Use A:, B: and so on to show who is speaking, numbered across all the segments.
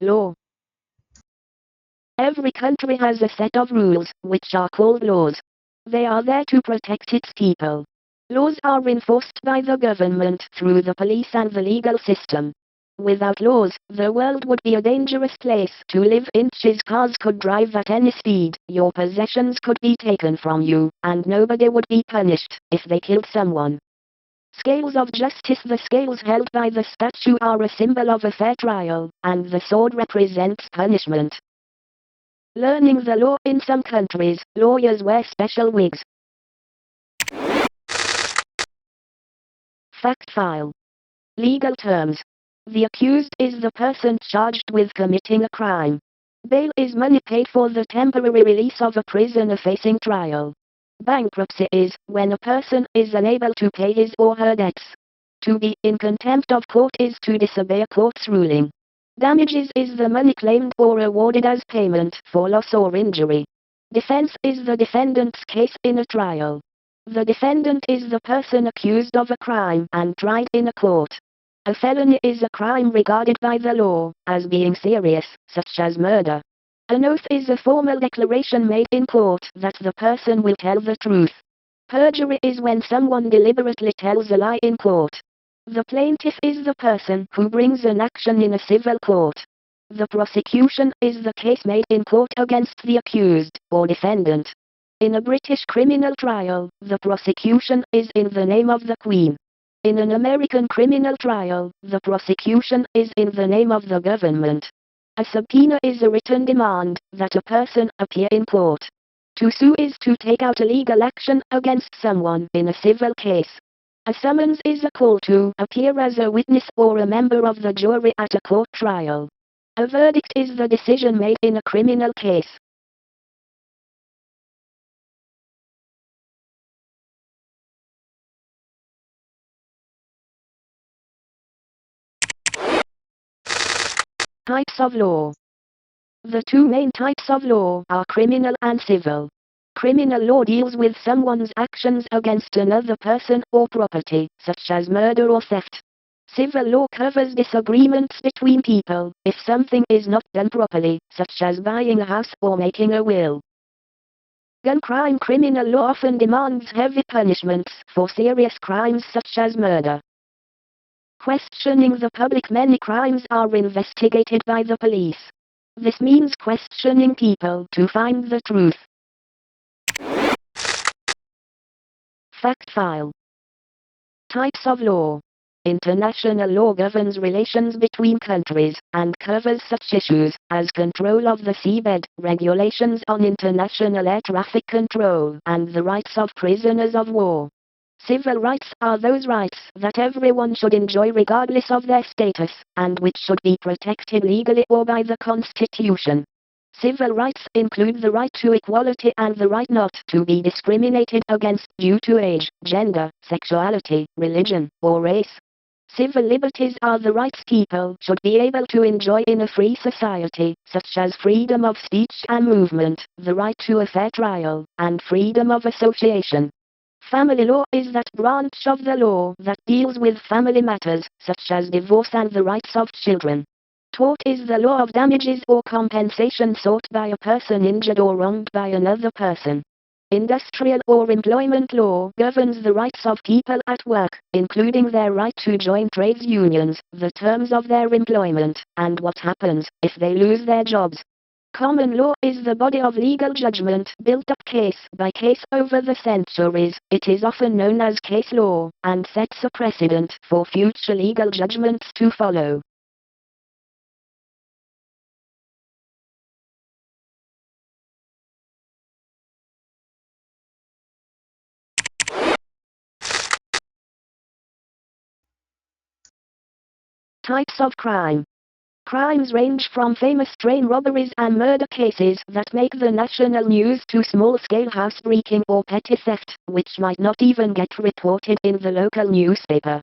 A: Law. Every country has a set of rules, which are called laws. They are there to protect its people. Laws are enforced by the government through the police and the legal system. Without laws, the world would be a dangerous place to live in. Cars could drive at any speed, your possessions could be taken from you, and nobody would be punished if they killed someone. Scales of justice. The scales held by the statue are a symbol of a fair trial, and the sword represents punishment. Learning the law. In some countries, lawyers wear special wigs. Fact file. Legal terms. The accused is the person charged with committing a crime. Bail is money paid for the temporary release of a prisoner facing trial. Bankruptcy is when a person is unable to pay his or her debts. To be in contempt of court is to disobey a court's ruling. Damages is the money claimed or awarded as payment for loss or injury. Defense is the defendant's case in a trial. The defendant is the person accused of a crime and tried in a court. A felony is a crime regarded by the law as being serious, such as murder. An oath is a formal declaration made in court that the person will tell the truth. Perjury is when someone deliberately tells a lie in court. The plaintiff is the person who brings an action in a civil court. The prosecution is the case made in court against the accused or defendant. In a British criminal trial, the prosecution is in the name of the Queen. In an American criminal trial, the prosecution is in the name of the government. A subpoena is a written demand that a person appear in court. To sue is to take out a legal action against someone in a civil case. A summons is a call to appear as a witness or a member of the jury at a court trial. A verdict is the decision made in a criminal case. Types of law. The two main types of law are criminal and civil. Criminal law deals with someone's actions against another person or property, such as murder or theft. Civil law covers disagreements between people, if something is not done properly, such as buying a house or making a will. Gun crime. Criminal law often demands heavy punishments for serious crimes such as murder. Questioning the public. Many crimes are investigated by the police. This means questioning people to find the truth. Fact file. Types of law. International law governs relations between countries, and covers such issues as control of the seabed, regulations on international air traffic control, and the rights of prisoners of war. Civil rights are those rights that everyone should enjoy regardless of their status, and which should be protected legally or by the Constitution. Civil rights include the right to equality and the right not to be discriminated against due to age, gender, sexuality, religion, or race. Civil liberties are the rights people should be able to enjoy in a free society, such as freedom of speech and movement, the right to a fair trial, and freedom of association. Family law is that branch of the law that deals with family matters, such as divorce and the rights of children. Tort is the law of damages or compensation sought by a person injured or wronged by another person. Industrial or employment law governs the rights of people at work, including their right to join trades unions, the terms of their employment, and what happens if they lose their jobs. Common law is the body of legal judgment built up case by case over the centuries. It is often known as case law, and sets a precedent for future legal judgments to follow. Types of crime. Crimes range from famous train robberies and murder cases that make the national news to small-scale housebreaking or petty theft, which might not even get reported in the local newspaper.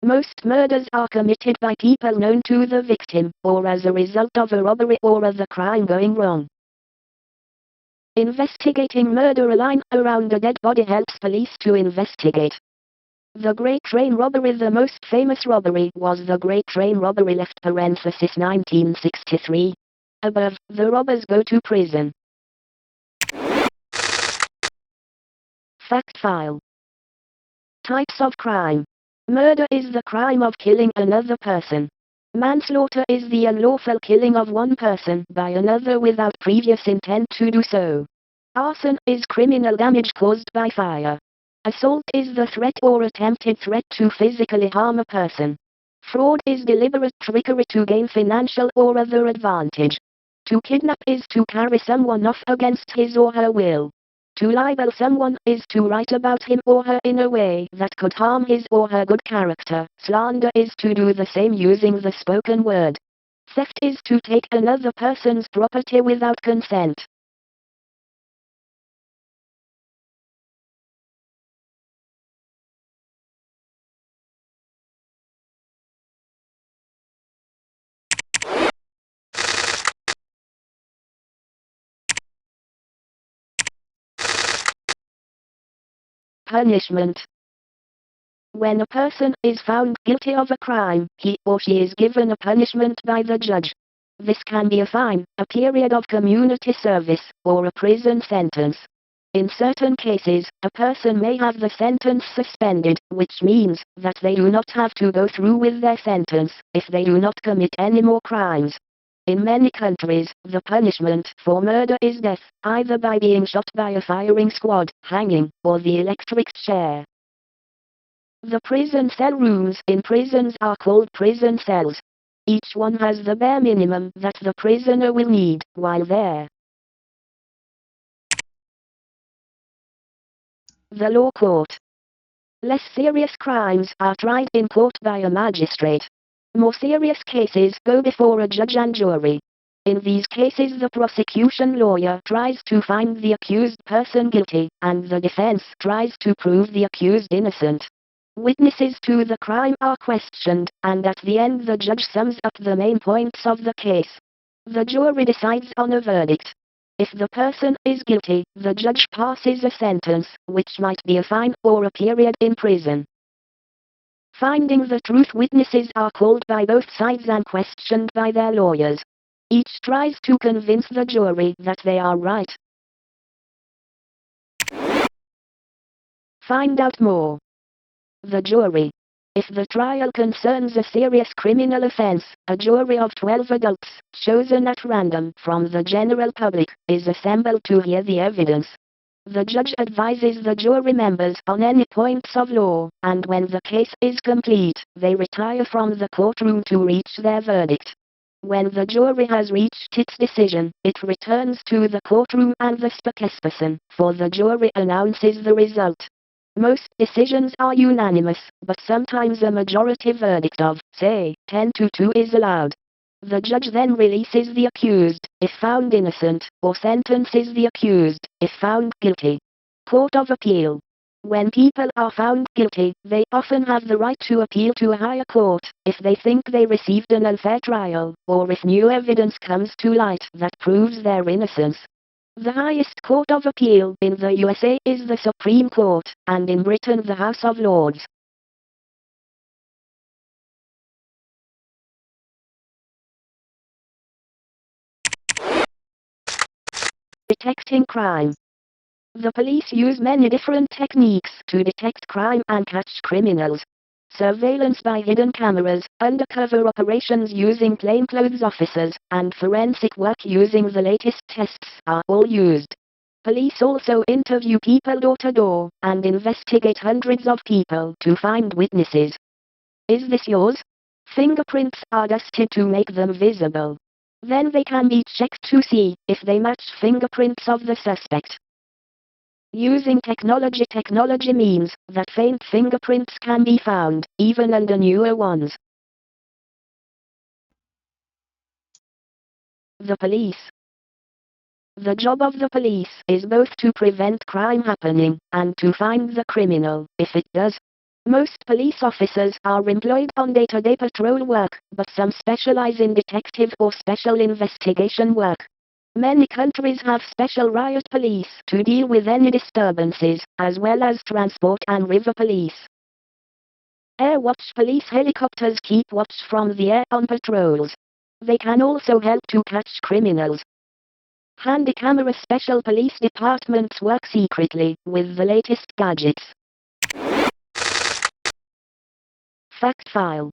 A: Most murders are committed by people known to the victim, or as a result of a robbery or other crime going wrong. Investigating murder. A line around a dead body helps police to investigate. The Great Train Robbery. The most famous robbery was the Great Train Robbery left parenthesis 1963. Above, the robbers go to prison. Fact file. Types of crime. Murder is the crime of killing another person. Manslaughter is the unlawful killing of one person by another without previous intent to do so. Arson is criminal damage caused by fire. Assault is the threat or attempted threat to physically harm a person. Fraud is deliberate trickery to gain financial or other advantage. To kidnap is to carry someone off against his or her will. To libel someone is to write about him or her in a way that could harm his or her good character. Slander is to do the same using the spoken word. Theft is to take another person's property without consent. Punishment. When a person is found guilty of a crime, he or she is given a punishment by the judge. This can be a fine, a period of community service, or a prison sentence. In certain cases, a person may have the sentence suspended, which means that they do not have to go through with their sentence if they do not commit any more crimes. In many countries, the punishment for murder is death, either by being shot by a firing squad, hanging, or the electric chair. The prison cell rooms in prisons are called prison cells. Each one has the bare minimum that the prisoner will need while there. The law court. Less serious crimes are tried in court by a magistrate. More serious cases go before a judge and jury. In these cases, the prosecution lawyer tries to find the accused person guilty, and the defense tries to prove the accused innocent. Witnesses to the crime are questioned, and at the end the judge sums up the main points of the case. The jury decides on a verdict. If the person is guilty, the judge passes a sentence, which might be a fine or a period in prison. Finding the truth, witnesses are called by both sides and questioned by their lawyers. Each tries to convince the jury that they are right. Find out more. The jury. If the trial concerns a serious criminal offense, a jury of 12 adults, chosen at random from the general public, is assembled to hear the evidence. The judge advises the jury members on any points of law, and when the case is complete, they retire from the courtroom to reach their verdict. When the jury has reached its decision, it returns to the courtroom and the spokesperson for the jury announces the result. Most decisions are unanimous, but sometimes a majority verdict of, say, 10-2 is allowed. The judge then releases the accused, if found innocent, or sentences the accused, if found guilty. Court of Appeal. When people are found guilty, they often have the right to appeal to a higher court, if they think they received an unfair trial, or if new evidence comes to light that proves their innocence. The highest court of appeal in the USA is the Supreme Court, and in Britain the House of Lords. Detecting crime. The police use many different techniques to detect crime and catch criminals. Surveillance by hidden cameras, undercover operations using plainclothes officers, and forensic work using the latest tests are all used. Police also interview people door to door, and investigate hundreds of people to find witnesses. Is this yours? Fingerprints are dusted to make them visible. Then they can be checked to see if they match fingerprints of the suspect. Using technology. Technology means that faint fingerprints can be found, even under newer ones. The police. The job of the police is both to prevent crime happening, and to find the criminal, if it does. Most police officers are employed on day-to-day patrol work, but some specialize in detective or special investigation work. Many countries have special riot police to deal with any disturbances, as well as transport and river police. Air Watch police helicopters keep watch from the air on patrols. They can also help to catch criminals. Handy camera special police departments work secretly with the latest gadgets. Fact file.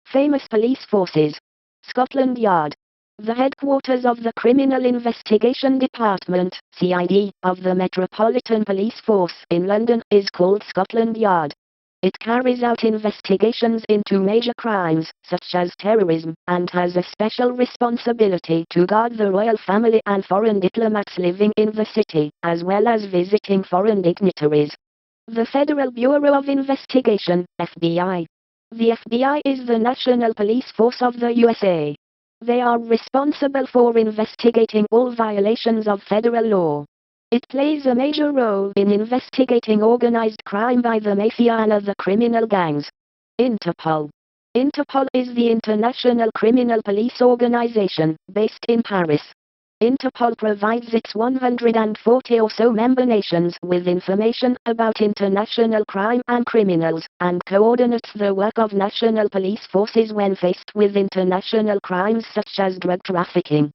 A: Famous police forces. Scotland Yard. The headquarters of the Criminal Investigation Department, CID, of the Metropolitan Police Force in London is called Scotland Yard. It carries out investigations into major crimes, such as terrorism, and has a special responsibility to guard the royal family and foreign diplomats living in the city, as well as visiting foreign dignitaries. The Federal Bureau of Investigation, FBI. The FBI is the national police force of the USA. They are responsible for investigating all violations of federal law. It plays a major role in investigating organized crime by the mafia and other criminal gangs. Interpol. Interpol is the international criminal police organization, based in Paris. Interpol provides its 140 or so member nations with information about international crime and criminals, and coordinates the work of national police forces when faced with international crimes such as drug trafficking.